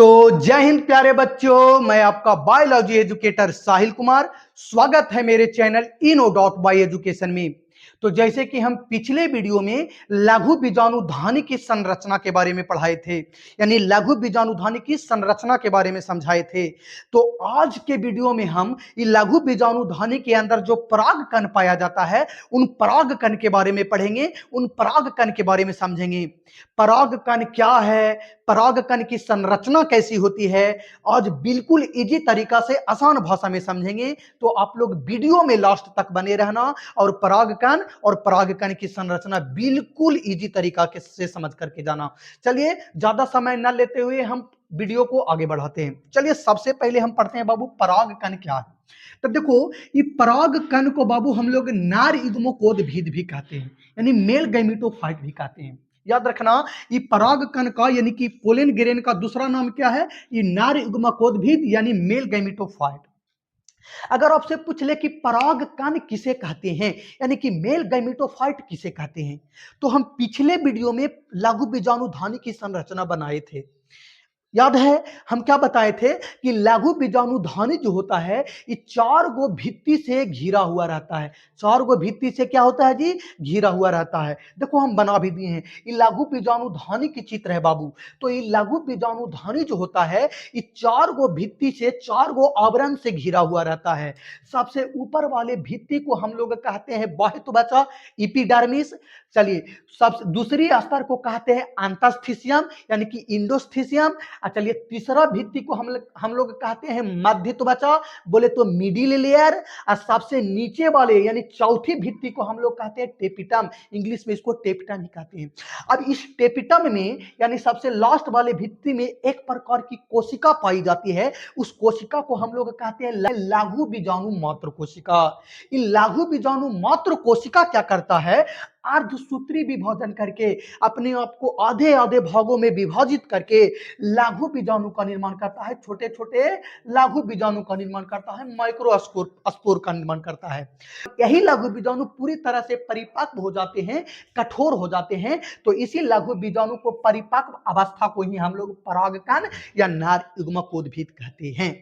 तो जय हिंद प्यारे बच्चों, मैं आपका बायोलॉजी एजुकेटर साहिल कुमार। स्वागत है मेरे चैनल इनो.बायो एजुकेशन में। तो जैसे कि हम पिछले वीडियो में लघु बीजाणुधानी की संरचना के बारे में पढ़ाए थे, यानी लघु बीजाणुधानी की संरचना के बारे में समझाए थे। तो आज के वीडियो में हम लघु बीजाणुधानी के अंदर जो परागकण पाया जाता है, उन परागकण के बारे में पढ़ेंगे, उन परागकण के बारे में समझेंगे। परागकण क्या है, परागकण की संरचना कैसी होती है, आज बिल्कुल इजी तरीका से आसान भाषा में समझेंगे। तो आप लोग वीडियो में लास्ट तक बने रहना और परागकण की संरचना बिल्कुल इजी तरीका से समझ करके जाना। चलिए ज्यादा समय न लेते हुए हम वीडियो को आगे बढ़ाते हैं। चलिए सबसे पहले हम पढ़ते हैं बाबू परागकण क्या है। तो देखो, ये परागकण को बाबू हम लोग नार युग्मकोद्भिद भी कहते हैं, यानी मेल गैमेटोफाइट भी कहते हैं। याद रखना, ये परागकण का यानी कि पोलन ग्रेन का दूसरा नाम क्या है, ये नार युग्मकोद्भिद यानी मेल गैमेटोफाइट। अगर आपसे पूछ ले कि परागकण किसे कहते हैं, यानी कि मेल गैमेटोफाइट किसे कहते हैं, तो हम पिछले वीडियो में लघु बीजाणुधानी की संरचना बनाए थे। याद है हम क्या बताए थे कि लघु बीजाणुधानी जो होता है, ये चार गो भित्ति से घिरा हुआ रहता है। चार गो भित्ति से क्या होता है जी, घिरा हुआ रहता है। देखो हम बना भी दिए हैं, ये लघु बीजाणुधानी की चित्र है बाबू। तो ये लघु बीजाणुधानी जो होता है, ये चार गो भित्ति से, चार गो आवरण से घिरा हुआ रहता है। सबसे ऊपर वाले भित्ति को हम लोग कहते हैं बाह्य त्वचा, एपिडर्मिस। चलिए, सब दूसरी स्तर को कहते हैं अंतस्थिसियम यानी कि इंडोस्थिसियम। चलिए तीसरा भित्ति को हम लोग कहते हैं मध्य त्वचा, बोले तो मिडिल लेयर। और सबसे नीचे वाले यानी चौथी भित्ति को हम लोग कहते हैं टेपिटम, इंग्लिश में इसको टेपिटम ही कहते हैं। अब इस टेपिटम में यानी सबसे लास्ट वाले भित्ति में एक प्रकार की कोशिका पाई जाती है। उस कोशिका को हम लोग कहते हैं लघु बीजाणु मात्र कोशिका। ये लघु बीजाणु मात्र कोशिका क्या करता है, अर्धसूत्री विभाजन करके अपने आप को आधे आधे भागों में विभाजित करके लघु बीजाणु का निर्माण करता है। छोटे छोटे लघु बीजाणु का निर्माण करता है, माइक्रो स्पोर का निर्माण करता है। यही लघु बीजाणु पूरी तरह से परिपक्व हो जाते हैं, कठोर हो जाते हैं। तो इसी लघु बीजाणु को परिपक्व अवस्था को ही हम लोग परागकण या नार युग्मकोद्भिद कहते हैं।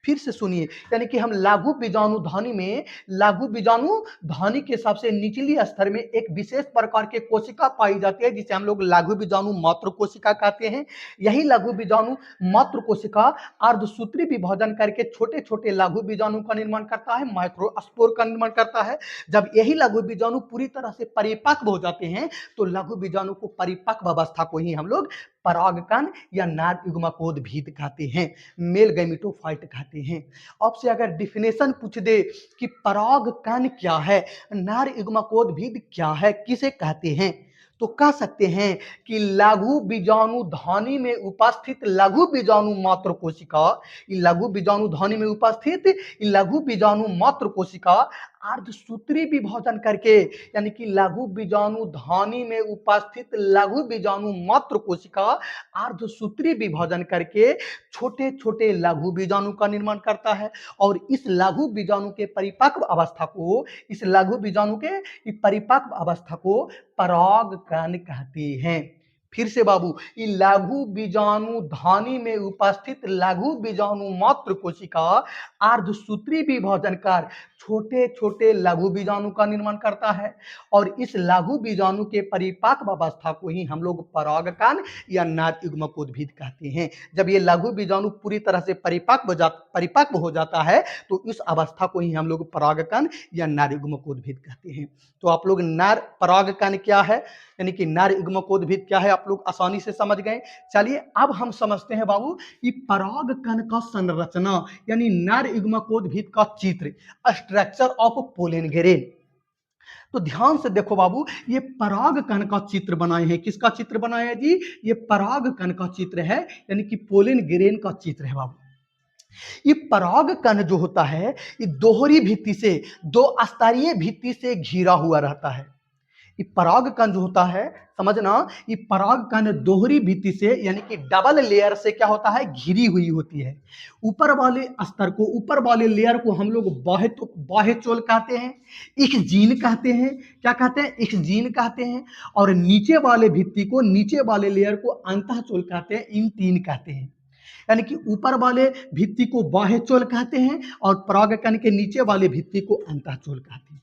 फिर से सुनिए, यानी कि हम लघु बीजाणुधानी में, लघु बीजाणुधानी के सबसे निचली स्तर में एक विशेष प्रकार के कोशिका पाई जाती है, जिसे हम लोग लघु बीजाणु मात्र कोशिका कहते हैं। यही लघु बीजाणु मात्र कोशिका अर्धसूत्री विभाजन करके छोटे छोटे लघु बीजाणु का निर्माण करता है, माइक्रोस्पोर का निर्माण करता है। जब यही लघु बीजाणु पूरी तरह से परिपक्व हो जाते हैं, तो लघु बीजाणु को परिपक्व अवस्था को ही हम लोग परागकण या नार युग्मकोद्भिद कहते हैं, मेल गैमेटोफाइट कहते हैं। आपसे अगर डिफिनेशन पूछ दे कि परागकण क्या है, नार युग्मकोद्भिद क्या है, किसे कहते हैं, तो कह सकते हैं कि लघु बीजाणुधानी में उपस्थित लघु बीजाणु मात्र कोशिका, लघु बीजाणुधानी में उपस्थित लघु बीजाणु मात्र कोशिका अर्धसूत्री विभाजन करके, यानी कि लघु बीजाणुधानी में उपस्थित लघु बीजाणु मात्र कोशिका अर्धसूत्री विभाजन करके छोटे छोटे लघु बीजाणु का निर्माण करता है। और इस लघु बीजाणु के परिपक्व अवस्था को, इस लघु बीजाणु के परिपक्व अवस्था को परागकण कहते हैं। फिर से बाबू, ये लघु बीजाणुधानी में उपस्थित लघु बीजाणु मात्र कोशिका अर्धसूत्री विभाजन कर छोटे छोटे लघु बीजाणु का निर्माण करता है। और इस लघु बीजाणु के परिपक्व अवस्था को ही हम लोग परागकण या नार युग्मकोद्भिद कहते हैं। जब ये लघु बीजाणु पूरी तरह से परिपक्व हो जाता है, तो इस अवस्था को ही हम लोग परागकण या नार युग्मकोद्भिद कहते हैं। तो आप लोग नार परागकण क्या है, यानी कि नार युग्मकोद्भिद क्या है, आप लोग आसानी से समझ गए। चलिए अब हम समझते हैं बाबू, ये परागकण का संरचना यानी नार युग्मकोद्भिद का चित्र, स्ट्रक्चर ऑफ पोलन ग्रेन। तो ध्यान से देखो बाबू, ये परागकण का चित्र बनाए हैं। किसका चित्र बनाया है जी, ये परागकण का चित्र है, यानी कि पोलन ग्रेन का चित्र है बाबू। ये परागकण जो होता है, ये दोहरी भित्ति से, दो स्तरीय भित्ति से घिरा हुआ रहता है। ये परागकण जो होता है, समझना, ये परागकण दोहरी भित्ति से यानी कि डबल लेयर से क्या होता है, घिरी हुई होती है। ऊपर वाले स्तर को, ऊपर वाले लेयर को हम लोग बाह्य चोल कहते हैं, एक्सजीन कहते हैं। क्या कहते हैं, एक्सजीन कहते हैं। और नीचे वाले भित्ति को, नीचे वाले लेयर को अंतःचोल कहते हैं, इंटीन कहते हैं। यानी कि ऊपर वाले भित्ति को बाह्य चोल कहते हैं और परागकण के नीचे वाले भित्ति को अंतःचोल कहते हैं।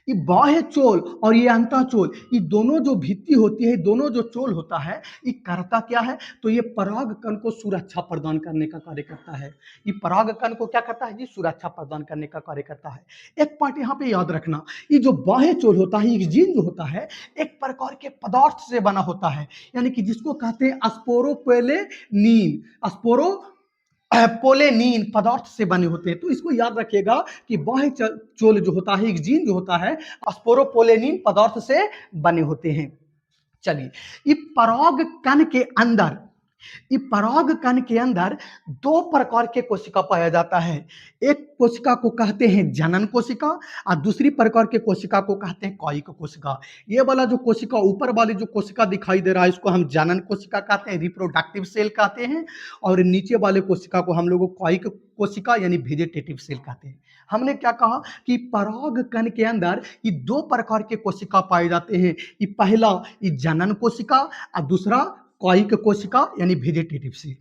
ये बाह्य चोल और ये अंतःचोल, ये दोनों जो भित्ति होती है, दोनों जो चोल होता है, ये करता क्या है? तो ये परागकण को सुरक्षा प्रदान करने का कार्य करता है। ये परागकण को क्या करता है जी? सुरक्षा प्रदान करने का कार्य करता है। एक पॉइंट यहाँ पे याद रखना, ये जो बाह्य चोल होता है, ये जीन जो होता है, एक प्रकार के पदार्थ से बना होता है, यानी कि जिसको कहते हैं स्पोरोपोलेनिन, स्पोरो पोलेनिन पदार्थ से बने होते हैं। तो इसको याद रखिएगा कि बाह्य चोल जो होता है, एक जीन जो होता है, स्पोरोपोलेनिन पदार्थ से बने होते हैं। चलिए, ये परागकण के अंदर, ये परागकण के अंदर दो प्रकार के कोशिका पाया जाता है। एक कोशिका को कहते हैं जनन कोशिका और दूसरी प्रकार के कोशिका को कहते हैं कायिक कोशिका। ये वाला जो कोशिका, ऊपर वाली जो कोशिका दिखाई दे रहा है, इसको हम जनन कोशिका कहते हैं, रिप्रोडक्टिव सेल कहते हैं, और नीचे वाले कोशिका को हम लोग कायिक कोशिका यानी वेजिटेटिव सेल कहते हैं। हमने क्या कहा कि परागकण के अंदर ये दो प्रकार के कोशिका पाए जाते हैं। ये पहला ये जनन कोशिका और दूसरा कायिक कोशिका यानी वेजिटेटिव सेल।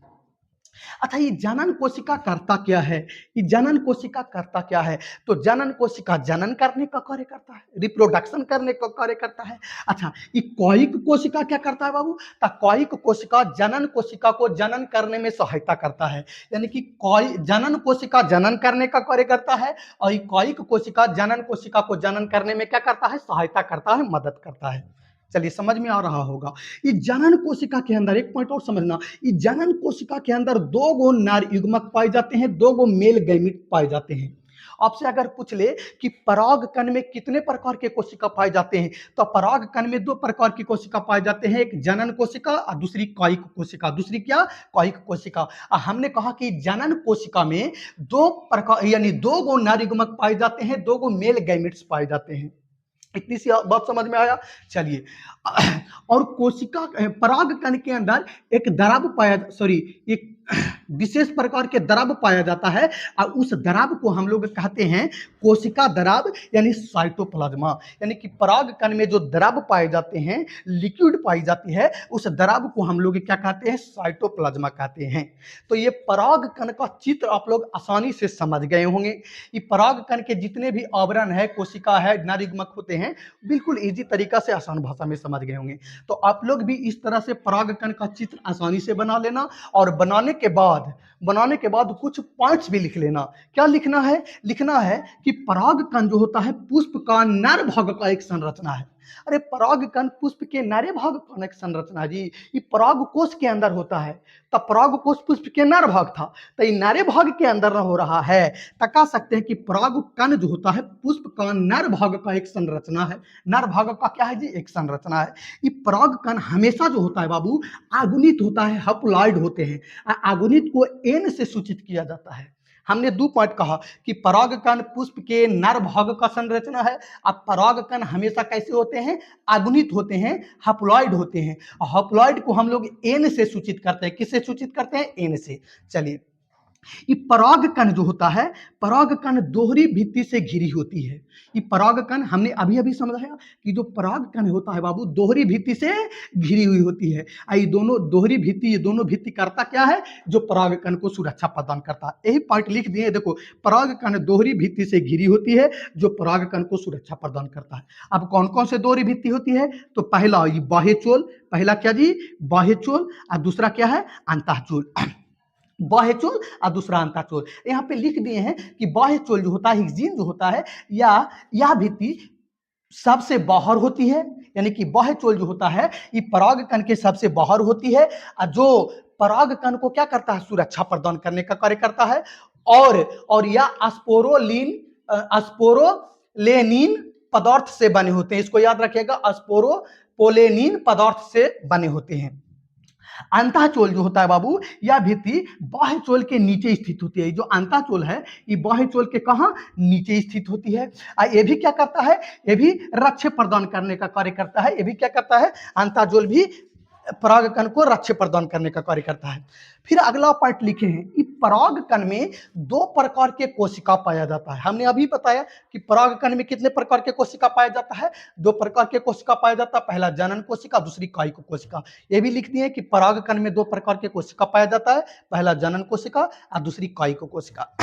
अच्छा, ये जनन कोशिका करता क्या है? ये जनन कोशिका करता क्या है? तो जनन कोशिका जनन करने का कार्य करता है, रिप्रोडक्शन करने का कार्य करता है। अच्छा, ये कायिक कोशिका क्या करता है बाबू? तो कायिक कोशिका जनन कोशिका को जनन करने में सहायता करता है, यानी कि जनन कोशिका जनन करने का कार्य करता है और ये कायिक कोशिका जनन कोशिका को जनन करने में क्या करता है? सहायता करता है, मदद करता है। चलिए, समझ में आ रहा होगा। ये जनन कोशिका के अंदर एक पॉइंट और समझना, ये जनन कोशिका के अंदर दो गो नर युग्मक पाए जाते हैं, दो गो मेल गैमीट पाए जाते हैं। आपसे अगर पूछ ले कि परागकण में कितने प्रकार के कोशिका पाए जाते हैं, तो परागकण में दो प्रकार की कोशिका पाए जाते हैं, एक जनन कोशिका और दूसरी कायिक कोशिका। दूसरी क्या? कायिक कोशिका। हमने कहा कि जनन कोशिका में दो प्रकार यानी दो गो नर युग्मक पाए जाते हैं, दो गो मेल गैमीट्स पाए जाते हैं। इतनी सी बात समझ में आया? चलिए, और कोशिका परागकण के अंदर एक द्रव पाया, एक विशेष प्रकार के द्रव पाया जाता है और उस द्रव को हम लोग कहते हैं कोशिका द्रव यानी साइटोप्लाज्मा। यानी कि परागकण में जो द्रव पाए जाते हैं, लिक्विड पाई जाती है, उस द्रव को हम लोग क्या कहते हैं? साइटोप्लाज्मा कहते हैं। तो ये परागकण का चित्र आप लोग आसानी से समझ गए होंगे। ये परागकण के जितने भी आवरण है, कोशिका है, नर युग्मक होते हैं, बिल्कुल इजी तरीका से आसान भाषा में समझ गए होंगे। तो आप लोग भी इस तरह से परागकण का चित्र आसानी से बना लेना और बनाने के बाद कुछ पॉइंट्स भी लिख लेना। क्या लिखना है? लिखना है कि परागकण जो होता है पुष्प का नर भाग का एक संरचना है। अरे, परागकण पुष्प के नर भाग का एक संरचना जी, ये परागकोश के अंदर होता है। तब परागकोश पुष्प के नर भाग था, तो ये नर भाग के अंदर हो रहा है, तो कह सकते हैं कि परागकण जो होता है पुष्प का नर भाग का एक संरचना है। नर भाग का क्या है जी? एक संरचना है। ये परागकण हमेशा जो होता है बाबू आगुनित होता है, हप्लॉइड होते हैं। आगुनित को एन से सूचित किया जाता है। हमने दो पॉइंट कहा कि परागकण पुष्प के नर भाग का संरचना है। अब परागकण हमेशा कैसे होते हैं? आगुनित होते हैं, हप्लॉइड होते हैं। हप्लॉइड को हम लोग एन से सूचित करते हैं। किससे सूचित करते हैं? एन से। चलिए, ये परागकण जो होता है, परागकण दोहरी भित्ति से घिरी होती है। ये परागकण हमने अभी अभी समझाया कि जो परागकण होता है बाबू दोहरी भित्ति से घिरी हुई होती है। ये दोनों दोहरी भित्ति, ये दोनों भित्ति करता क्या है? जो परागकण को सुरक्षा प्रदान करता है। यही पॉइंट लिख दिए, देखो, परागकण दोहरी भित्ति से घिरी होती है जो परागकण को सुरक्षा प्रदान करता है। अब कौन कौन से दोहरी भित्ति होती है? तो पहला ये बाह्य चोल, पहला क्या जी? बाह्य चोल, और दूसरा क्या है? अंतःचोल। बाह्य चोल और दूसरा अंतःचोल। यहाँ पे लिख दिए हैं कि बाह्य चोल जो होता है, हिग्जीन जो होता है, यह भित्ति सबसे बाहर होती है। यानी कि बाह्य चोल जो होता है ये परागकण के सबसे बाहर होती है, जो परागकण को क्या करता है? सुरक्षा प्रदान करने का कार्य करता है। और यह स्पोरोलेनिन पदार्थ से बने होते हैं। इसको याद रखिएगा, स्पोरोपोलेनिन पदार्थ से बने होते हैं। अंतःचोल जो होता है बाबू, यह भित्ति बाह्य चोल के नीचे स्थित होती है। जो अंतःचोल है ये बाह्य चोल के कहाँ? नीचे स्थित होती है। ये भी क्या करता है? ये भी रक्षा प्रदान करने का कार्य करता है। ये भी क्या करता है? अंतःचोल भी परागकण को रक्ष प्रदान करने का कार्य करता है। फिर अगला पॉइंट लिखे हैं कि परागकण में 2 प्रकार के कोशिका पाया जाता है। हमने अभी बताया कि परागकण में कितने प्रकार के कोशिका पाया जाता है, 2 प्रकार के कोशिका पाया जाता है, पहला जनन कोशिका, दूसरी कायिक कोशिका। ये भी लिख दिए कि परागकण में 2 प्रकार के कोशिका पाया जाता है, पहला जनन कोशिका और दूसरी कायिक कोशिका।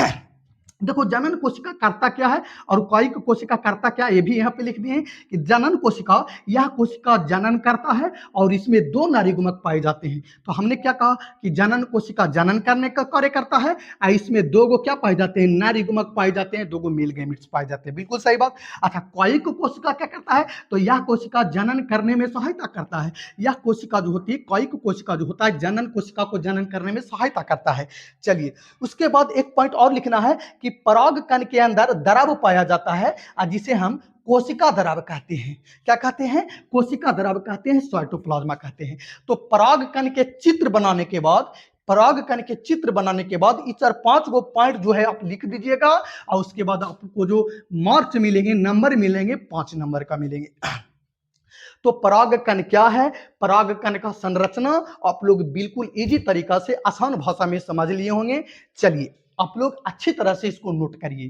देखो जनन कोशिका करता क्या है और कायिक कोशिका करता क्या, ये भी यहाँ पे लिख दिए हैं कि जनन कोशिका, यह कोशिका जनन करता है और इसमें 2 नारीगुमक पाए जाते हैं। तो हमने क्या कहा कि जनन कोशिका जनन करने का कार्य करता है और इसमें 2 गो क्या पाए जाते हैं, नारीगुमक पाए जाते हैं, 2 गो मेल गैमेट्स पाए जाते हैं। बिल्कुल सही बात। अच्छा, कायिक कोशिका क्या करता है, तो यह कोशिका जनन करने में सहायता करता है। यह कोशिका जो होती है, कायिक कोशिका जो होता है, जनन कोशिका को जनन करने में सहायता करता है। चलिए, उसके बाद एक पॉइंट और लिखना है कि परागकण के अंदर द्रव पाया जाता है जिसे हम कोशिका द्रव कहते हैं। क्या कहते हैं, कोशिका द्रव कहते हैं, साइटोप्लाज्मा कहते हैं। तो परागकण के चित्र बनाने के बाद, परागकण के चित्र बनाने के बाद इस 5 गो पॉइंट जो है आप लिख दीजिएगा और उसके बाद आपको जो मार्क्स मिलेंगे, नंबर मिलेंगे, 5 नंबर का मिलेंगे। तो परागकण क्या है, परागकण का संरचना आप लोग बिल्कुल इजी तरीका से आसान भाषा में समझ लिए होंगे। चलिए, आप लोग अच्छी तरह से इसको नोट करिए।